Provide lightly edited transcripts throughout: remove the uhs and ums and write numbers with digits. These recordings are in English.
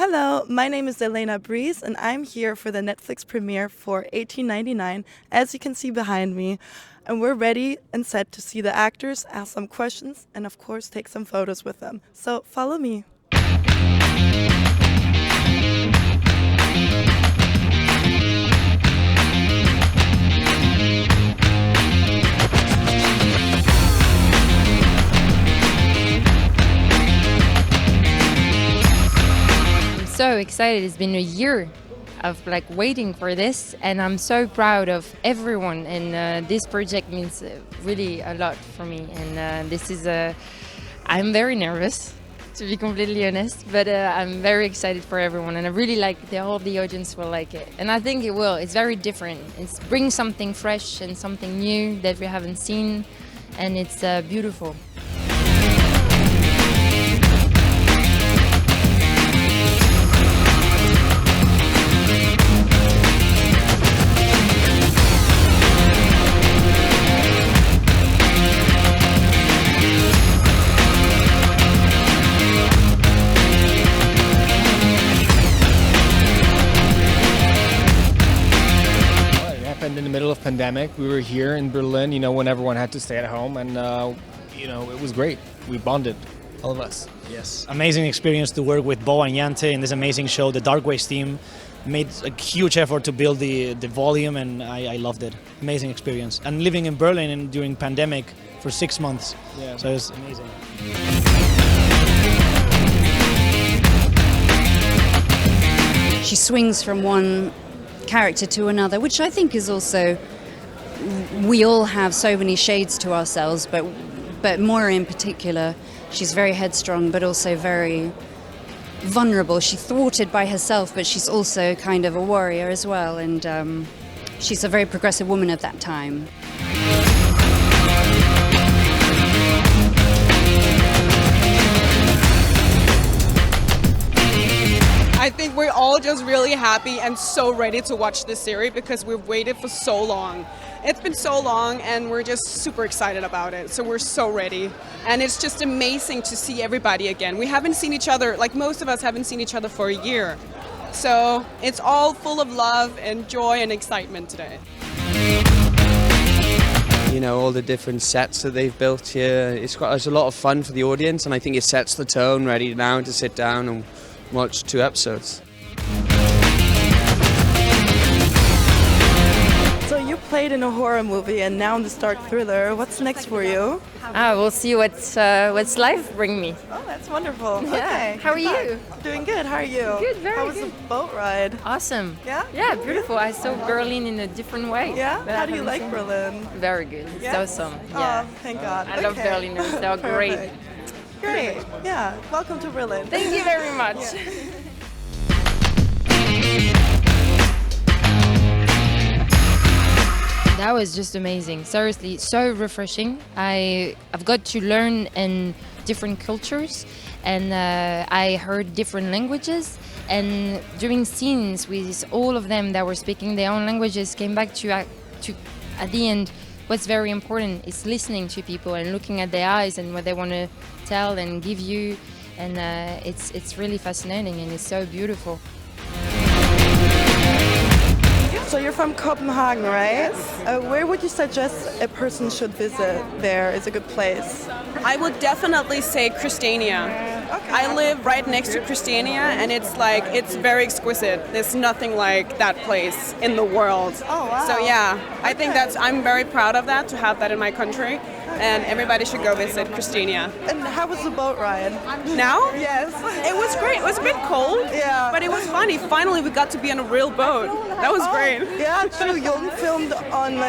Hello, my name is Elene Breeze and I'm here for the Netflix premiere for 1899, as you can see behind me. And we're ready and set to see the actors, ask some questions, and of course take some photos with them. So follow me. So excited. It's been a year of waiting for this, and I'm so proud of everyone, and this project means really a lot for me, and this is I'm very nervous, to be completely honest, but I'm very excited for everyone, and I really hope the audience will like it, and I think it will. It's very different. It brings something fresh and something new that we haven't seen, and it's beautiful. In the middle of pandemic, we were here in Berlin, when everyone had to stay at home, and it was great. We bonded, all of us. Yes, amazing experience to work with Bo and Jante in this amazing show. The Dark Waves team made a huge effort to build the volume, and I loved it. Amazing experience. And living in Berlin during pandemic for 6 months, so it was amazing. She swings from one character to another, which I think is also, we all have so many shades to ourselves, but Moira in particular, she's very headstrong but also very vulnerable. She's thwarted by herself, but she's also kind of a warrior as well, and she's a very progressive woman of that time. I think we're all just really happy and so ready to watch this series because we've waited for so long. It's been so long and we're just super excited about it. So we're so ready. And it's just amazing to see everybody again. We haven't seen each other, most of us haven't seen each other for a year. So it's all full of love and joy and excitement today. All the different sets that they've built here. It's a lot of fun for the audience, and I think it sets the tone ready now to sit down and watch 2 episodes. So you played in a horror movie and now in this dark thriller. What's next for you? We'll see what's life bring me. Oh, that's wonderful. Yeah. Okay. How are you? Doing good. How are you? Good, very How was good. the boat ride? Awesome. Yeah? Yeah, beautiful. I saw Berlin in a different way. Yeah? that How I do you haven't like seen. Berlin? Very good. It's Yeah? awesome. Yeah. Oh, thank God. I love Berliners. They're great. Perfect. Great. Yeah. Welcome to Berlin. Thank you very much. That was just amazing. Seriously, so refreshing. I've got to learn in different cultures, and I heard different languages. And during scenes with all of them that were speaking their own languages, came back to at the end, what's very important is listening to people and looking at their eyes and what they want to tell and give you. And it's really fascinating and it's so beautiful. So you're from Copenhagen, right? Yes. Where would you suggest a person should visit there is a good place? I would definitely say Christiania. Okay. I live right next to Christiania and it's very exquisite. There's nothing like that place in the world. Oh, wow. So yeah, I think I'm very proud of that, to have that in my country. And everybody should go visit Christiania. And how was the boat ride? Now? Yes. It was great. It was a bit cold, but it was funny. Finally, we got to be on a real boat. That was great. Yeah, true. You filmed on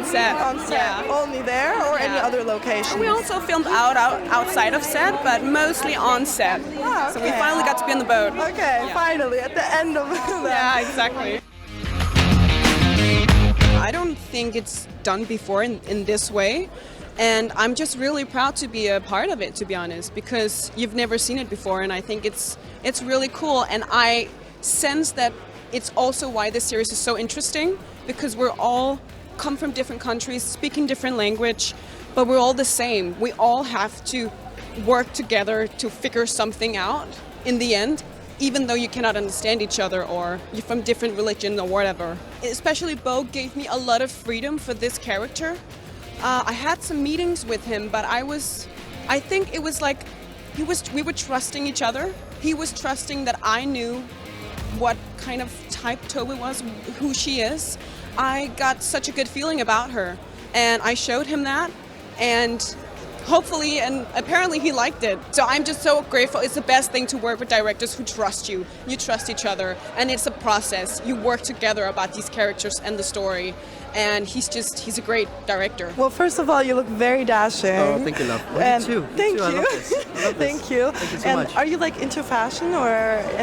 set. On set. Yeah. Only there or any other location? We also filmed outside of set, but mostly on set. Oh, okay. So we finally got to be on the boat. Okay, finally, at the end of that. Yeah, exactly. I don't think it's done before in this way. And I'm just really proud to be a part of it, to be honest, because you've never seen it before, and I think it's really cool. And I sense that it's also why this series is so interesting, because we're all come from different countries, speaking different language, but we're all the same. We all have to work together to figure something out in the end, even though you cannot understand each other or you're from different religion or whatever. Especially Bo gave me a lot of freedom for this character. I had some meetings with him, but I think it was like we were trusting each other. He was trusting that I knew what kind of type Toby was, who she is. I got such a good feeling about her, and I showed him that, and hopefully and apparently he liked it. So I'm just so grateful. It's the best thing to work with directors who trust you. You trust each other, and it's a process. You work together about these characters and the story, and he's a great director. Well, first of all, you look very dashing. Oh, thank you, love. And you too. Thank you. I love this. Thank you. Thank you so and much. Are you like into fashion or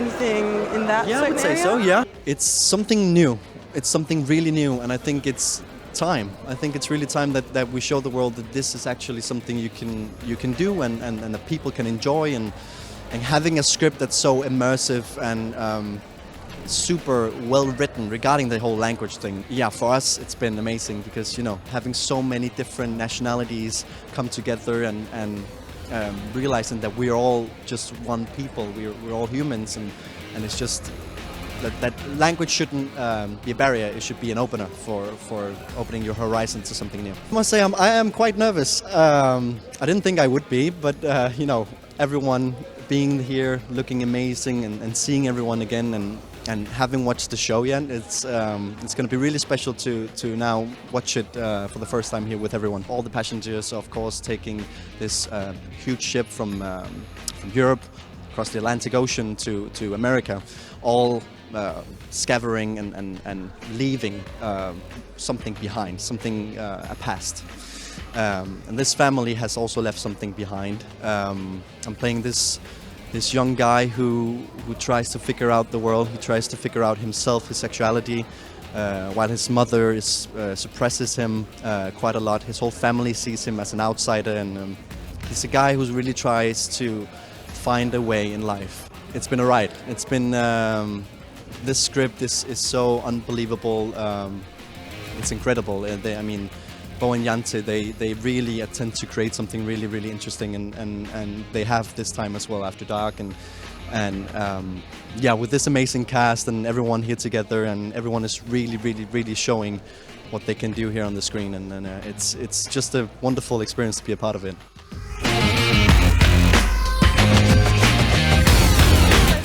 anything in that Yeah, I certain would say area? so, yeah. It's something new. It's something really new, and I think it's time. I think it's really time that we show the world that this is actually something you can do and that people can enjoy, and having a script that's so immersive and super well written regarding the whole language thing. Yeah, for us it's been amazing because, you know, having so many different nationalities come together and realizing that we're all just one people, we're all humans, and it's just that language shouldn't be a barrier. It should be an opener for opening your horizon to something new. I must say I am quite nervous. I didn't think I would be, but you know, everyone being here, looking amazing, and seeing everyone again, and having watched the show yet, it's going to be really special to now watch it for the first time here with everyone. All the passengers, of course, taking this huge ship from Europe across the Atlantic Ocean to America, all scavenging and leaving something behind, something a past. And this family has also left something behind. I'm playing this young guy who tries to figure out the world. He tries to figure out himself, his sexuality, while his mother suppresses him quite a lot. His whole family sees him as an outsider, and he's a guy who really tries to find a way in life. It's been a ride. It's been this script is so unbelievable. It's incredible. I mean, Bo and Yante, they really attempt to create something really, really interesting, and they have this time as well after dark, and yeah, with this amazing cast and everyone here together, and everyone is really, really, really showing what they can do here on the screen, and it's just a wonderful experience to be a part of it.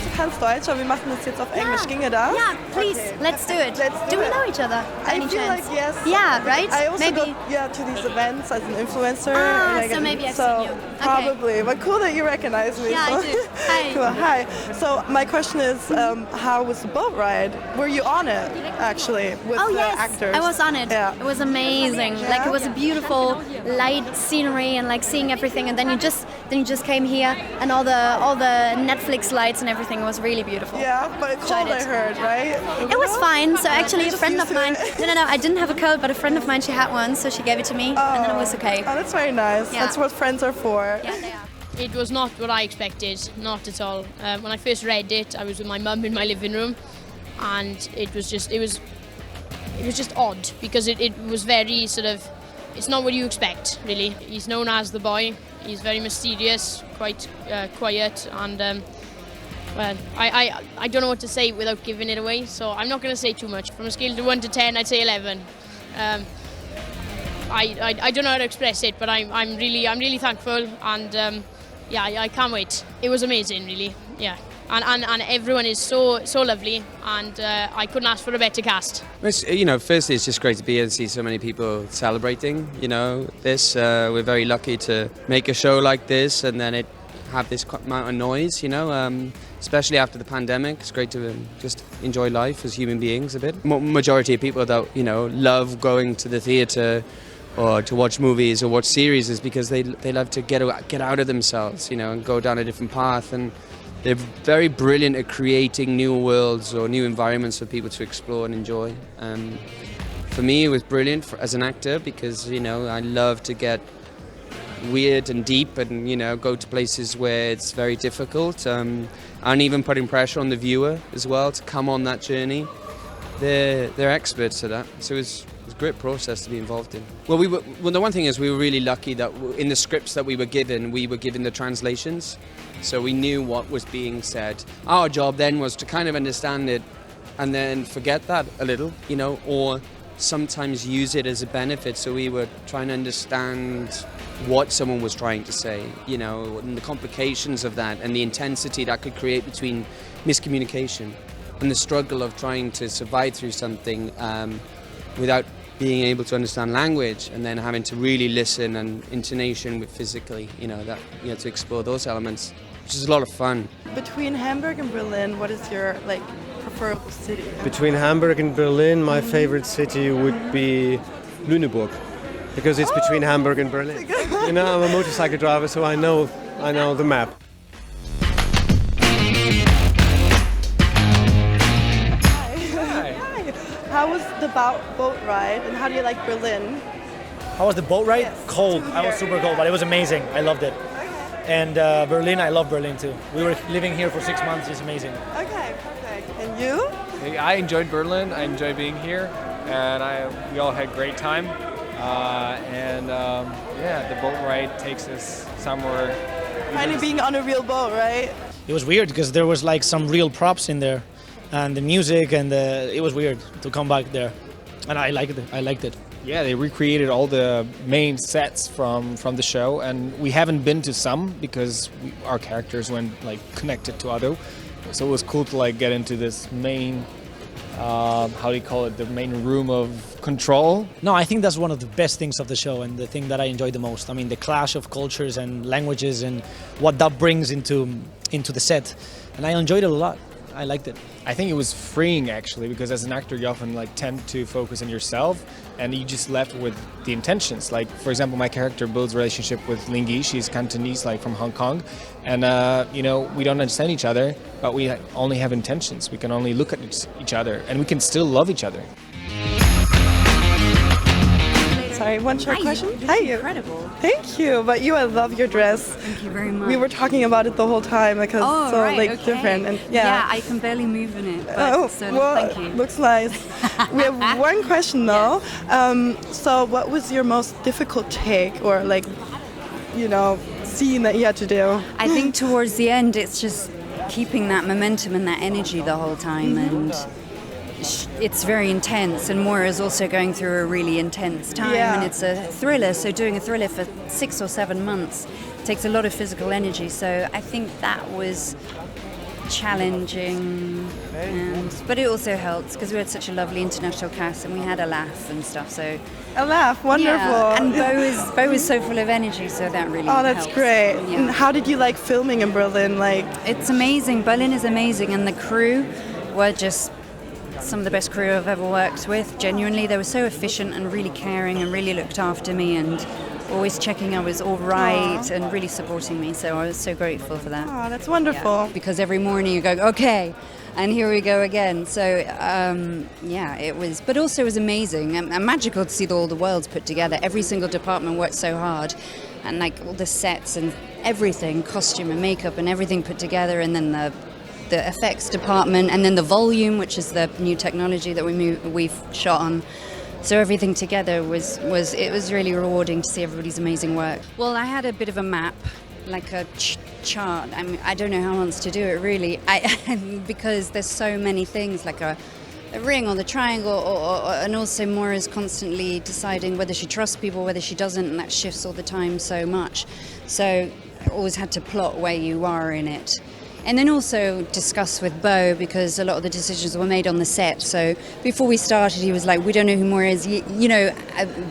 Du kannst Deutsch, aber wir machen das jetzt auf Englisch. Ginge das? Yeah, please, Okay. let's do it. Do we know each other? I Any feel chance? like yes. Yeah, right? I also Maybe. go to these events as an influencer. Ah, and so maybe I've so seen you. Okay. Probably, but cool that you recognize me. Yeah, so. I do. Hi. Cool. Hi. So my question is, how was the boat ride? Were you on it actually with Oh the yes, actors? I was on it. Yeah. It was amazing. Yeah? Like it was a beautiful light scenery and like seeing everything. And then you just came here and all the Netflix lights and everything was really beautiful. Yeah, but it's cold, I heard, right? It was fine. So actually, You're a just friend used of to mine. it. No, I didn't have a cold, but a friend of mine, she had one, so she gave it to me, and then it was okay. Oh, that's very nice. Yeah. That's what friends are for. Yeah, they are. It was not what I expected, not at all. When I first read it, I was with my mum in my living room, and it was just odd because it was very sort of, it's not what you expect really. He's known as the boy. He's very mysterious, quite quiet, and well, I don't know what to say without giving it away, so I'm not going to say too much. From a scale of 1 to 10, I'd say 11. I don't know how to express it, but I'm really thankful, and yeah, I can't wait. It was amazing, really. Yeah, and everyone is so lovely, and I couldn't ask for a better cast. You know, firstly, it's just great to be here and see so many people celebrating. You know, this we're very lucky to make a show like this, and then it have this amount of noise. You know, especially after the pandemic, it's great to just enjoy life as human beings a bit. Majority of people that love going to the theatre or to watch movies or watch series is because they love to get out of themselves, you know, and go down a different path, and they're very brilliant at creating new worlds or new environments for people to explore and enjoy. For me, it was brilliant as an actor because, you know, I love to get weird and deep and, you know, go to places where it's very difficult, and even putting pressure on the viewer as well to come on that journey. They're experts at that, so was a great process to be involved in. Well, the one thing is we were really lucky that in the scripts that we were given the translations, so we knew what was being said. Our job then was to kind of understand it and then forget that a little, you know, or sometimes use it as a benefit. So we were trying to understand what someone was trying to say, you know, and the complications of that and the intensity that could create between miscommunication and the struggle of trying to survive through something without being able to understand language, and then having to really listen and intonation with physically, you know, that you know, to explore those elements, which is a lot of fun. Between Hamburg and Berlin, what is your preferable city? Between Hamburg and Berlin, my favorite city would be Lüneburg, because it's between Hamburg and Berlin. You know, I'm a motorcycle driver, so I know the map. How was the boat ride, and how do you like Berlin? How was the boat ride? Yes, Cold. I was super cold, but it was amazing. I loved it. And Berlin, I love Berlin too. We were living here for 6 months. It's amazing. Okay, perfect. And you? I enjoyed Berlin. I enjoy being here, and we all had a great time. The boat ride takes us somewhere. Finally being on a real boat, right? It was weird because there was like some real props in there, and the music, and it was weird to come back there, and I liked it. Yeah, they recreated all the main sets from the show, and we haven't been to some because our characters weren't like connected to other. So it was cool to like get into this main, how do you call it, the main room of control. No, I think that's one of the best things of the show, and the thing that I enjoy the most. I mean, the clash of cultures and languages and what that brings into the set, and I enjoyed it a lot. I liked it. I think it was freeing actually, because as an actor you often like tend to focus on yourself, and you just left with the intentions. Like for example, my character builds a relationship with Lynggaard. She's Cantonese, like from Hong Kong, and you know, we don't understand each other, but we only have intentions. We can only look at each other, and we can still love each other. Sorry, one short question. Hi, incredible. Thank you. But I love your dress. Thank you very much. We were talking about it the whole time because it's so okay. different. And yeah, I can barely move in it. But, thank you. Looks nice. We have one question though. So what was your most difficult take or scene that you had to do? I think towards the end, it's just keeping that momentum and that energy the whole time, and it's very intense, and Moira is also going through a really intense time, and it's a thriller, so doing a thriller for 6 or 7 months takes a lot of physical energy, so I think that was challenging, but it also helped because we had such a lovely international cast and we had a laugh and stuff, so a laugh, wonderful. Yeah. And Bo is so full of energy, so that really that's helps. great. Yeah. And how did you like filming in Berlin? It's amazing. Berlin is amazing, and the crew were just some of the best crew I've ever worked with. Genuinely, they were so efficient and really caring and really looked after me and always checking I was all right and really supporting me. So I was so grateful for that. Oh, that's wonderful. Yeah, because every morning you go, okay, and here we go again. So it was, but also it was amazing and magical to see all the worlds put together. Every single department worked so hard, and like all the sets and everything, costume and makeup and everything put together, and then the effects department, and then the volume, which is the new technology that we've shot on. So everything together was really rewarding to see everybody's amazing work. Well, I had a bit of a map, like a chart. I mean, I don't know how else to do it really, because there's so many things, like a ring or the triangle, and also Moira's constantly deciding whether she trusts people, whether she doesn't, and that shifts all the time so much. So I always had to plot where you are in it. And then also discuss with Bo, because a lot of the decisions were made on the set. So before we started, he was like, we don't know who Moira is,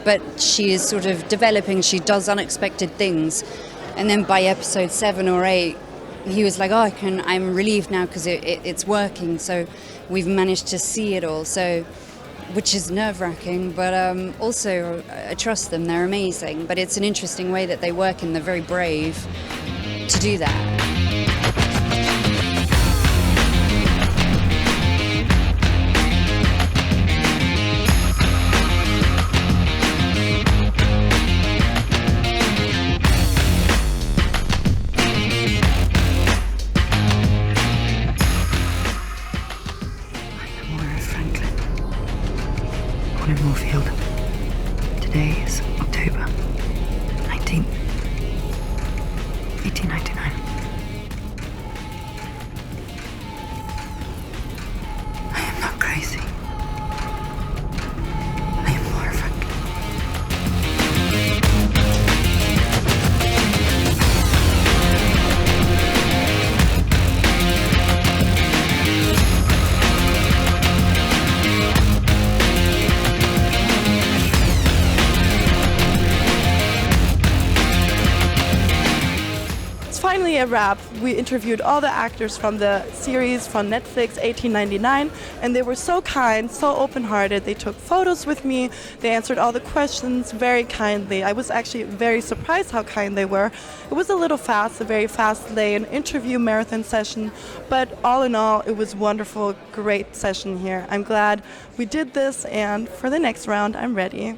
but she is sort of developing, she does unexpected things. And then by episode 7 or 8, he was like, I'm relieved now because it's working. So we've managed to see it all, so which is nerve-wracking, but also I trust them, they're amazing. But it's an interesting way that they work, and they're very brave to do that. Field. Today is October 19th, 1899. I am not crazy. I am horrified. Finally a wrap. We interviewed all the actors from the series from Netflix 1899, and they were so kind, so open-hearted. They took photos with me. They answered all the questions very kindly. I was actually very surprised how kind they were. It was a little fast, a very fast lane interview marathon session, but all in all, it was wonderful, great session here. I'm glad we did this, and for the next round, I'm ready.